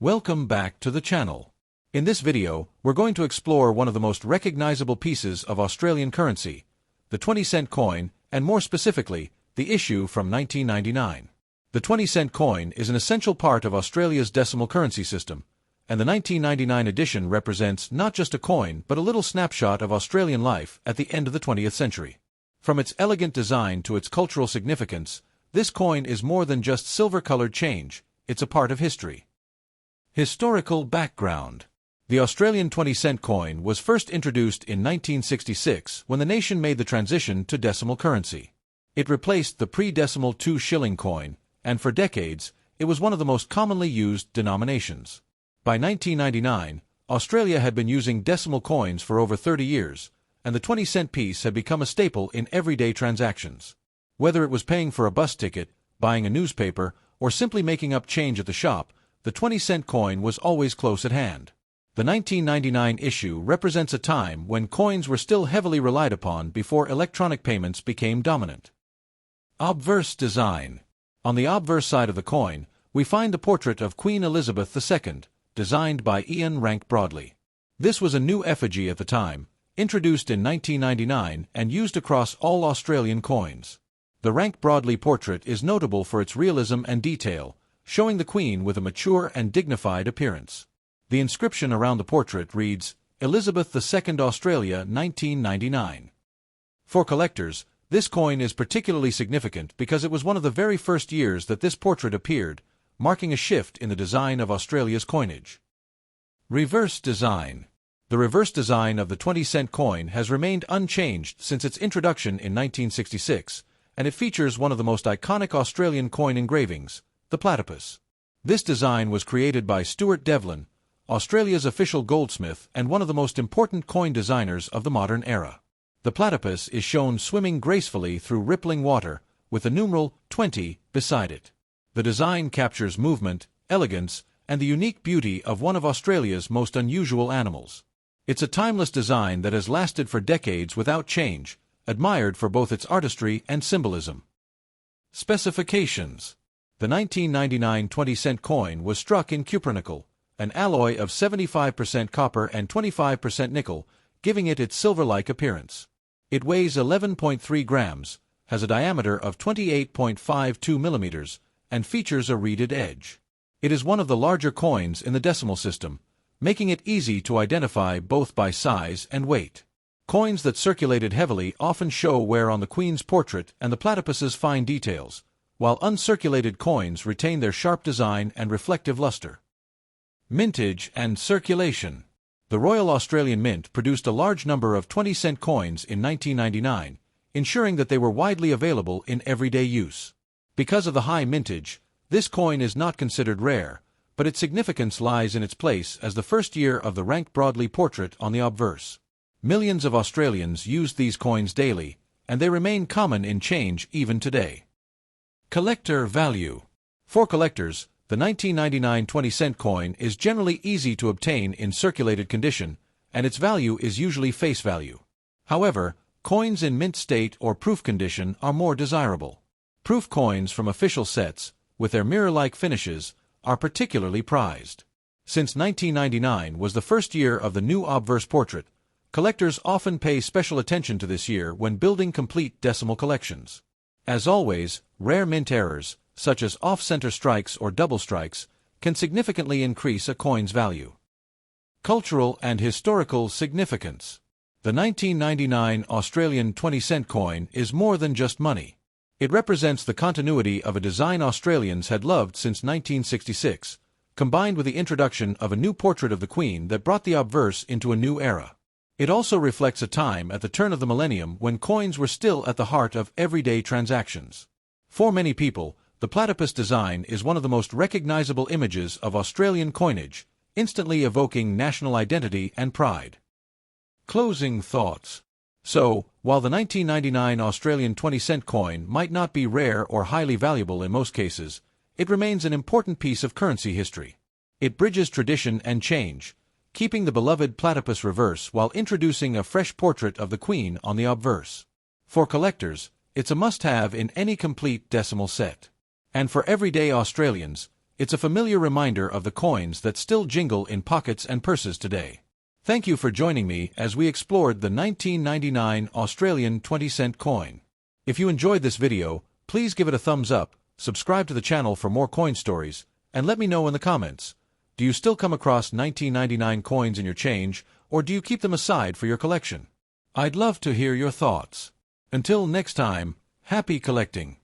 Welcome back to the channel. In this video, we're going to explore one of the most recognizable pieces of Australian currency, the 20-cent coin, and more specifically, the issue from 1999. The 20-cent coin is an essential part of Australia's decimal currency system, and the 1999 edition represents not just a coin but a little snapshot of Australian life at the end of the 20th century. From its elegant design to its cultural significance, this coin is more than just silver-colored change, it's a part of history. Historical background. The Australian 20-cent coin was first introduced in 1966 when the nation made the transition to decimal currency. It replaced the pre-decimal 2-shilling coin, and for decades, it was one of the most commonly used denominations. By 1999, Australia had been using decimal coins for over 30 years, and the 20-cent piece had become a staple in everyday transactions. Whether it was paying for a bus ticket, buying a newspaper, or simply making up change at the shop, the 20-cent coin was always close at hand. The 1999 issue represents a time when coins were still heavily relied upon before electronic payments became dominant. Obverse design. On the obverse side of the coin, we find the portrait of Queen Elizabeth II, designed by Ian Rank Broadley. This was a new effigy at the time, introduced in 1999 and used across all Australian coins. The Rank Broadley portrait is notable for its realism and detail, showing the Queen with a mature and dignified appearance. The inscription around the portrait reads, Elizabeth II Australia 1999. For collectors, this coin is particularly significant because it was one of the very first years that this portrait appeared, marking a shift in the design of Australia's coinage. Reverse design. The reverse design of the 20-cent coin has remained unchanged since its introduction in 1966, and it features one of the most iconic Australian coin engravings, the platypus. This design was created by Stuart Devlin, Australia's official goldsmith and one of the most important coin designers of the modern era. The platypus is shown swimming gracefully through rippling water, with the numeral 20 beside it. The design captures movement, elegance, and the unique beauty of one of Australia's most unusual animals. It's a timeless design that has lasted for decades without change, admired for both its artistry and symbolism. Specifications. The 1999 20-cent coin was struck in cupronickel, an alloy of 75% copper and 25% nickel, giving it its silver-like appearance. It weighs 11.3 grams, has a diameter of 28.52 millimeters, and features a reeded edge. It is one of the larger coins in the decimal system, making it easy to identify both by size and weight. Coins that circulated heavily often show wear on the Queen's portrait and the platypus's fine details, while uncirculated coins retain their sharp design and reflective luster. Mintage and circulation. The Royal Australian Mint produced a large number of 20-cent coins in 1999, ensuring that they were widely available in everyday use. Because of the high mintage, this coin is not considered rare, but its significance lies in its place as the first year of the Rank Broadley portrait on the obverse. Millions of Australians use these coins daily, and they remain common in change even today. Collector value. For collectors, the 1999 20-cent coin is generally easy to obtain in circulated condition, and its value is usually face value. However, coins in mint state or proof condition are more desirable. Proof coins from official sets, with their mirror-like finishes, are particularly prized. Since 1999 was the first year of the new obverse portrait, collectors often pay special attention to this year when building complete decimal collections. As always, rare mint errors, such as off-center strikes or double strikes, can significantly increase a coin's value. Cultural and historical significance. The 1999 Australian 20-cent coin is more than just money. It represents the continuity of a design Australians had loved since 1966, combined with the introduction of a new portrait of the Queen that brought the obverse into a new era. It also reflects a time at the turn of the millennium when coins were still at the heart of everyday transactions. For many people, the platypus design is one of the most recognizable images of Australian coinage, instantly evoking national identity and pride. Closing thoughts. So, while the 1999 Australian 20-cent coin might not be rare or highly valuable in most cases, it remains an important piece of currency history. It bridges tradition and change, keeping the beloved platypus reverse while introducing a fresh portrait of the Queen on the obverse. For collectors, it's a must-have in any complete decimal set. And for everyday Australians, It's a familiar reminder of the coins that still jingle in pockets and purses today. Thank you for joining me as we explored the 1999 Australian 20-cent coin. If you enjoyed this video, please give it a thumbs up, subscribe to the channel for more coin stories, and let me know in the comments. Do you still come across 1999 coins in your change, or do you keep them aside for your collection? I'd love to hear your thoughts. Until next time, happy collecting!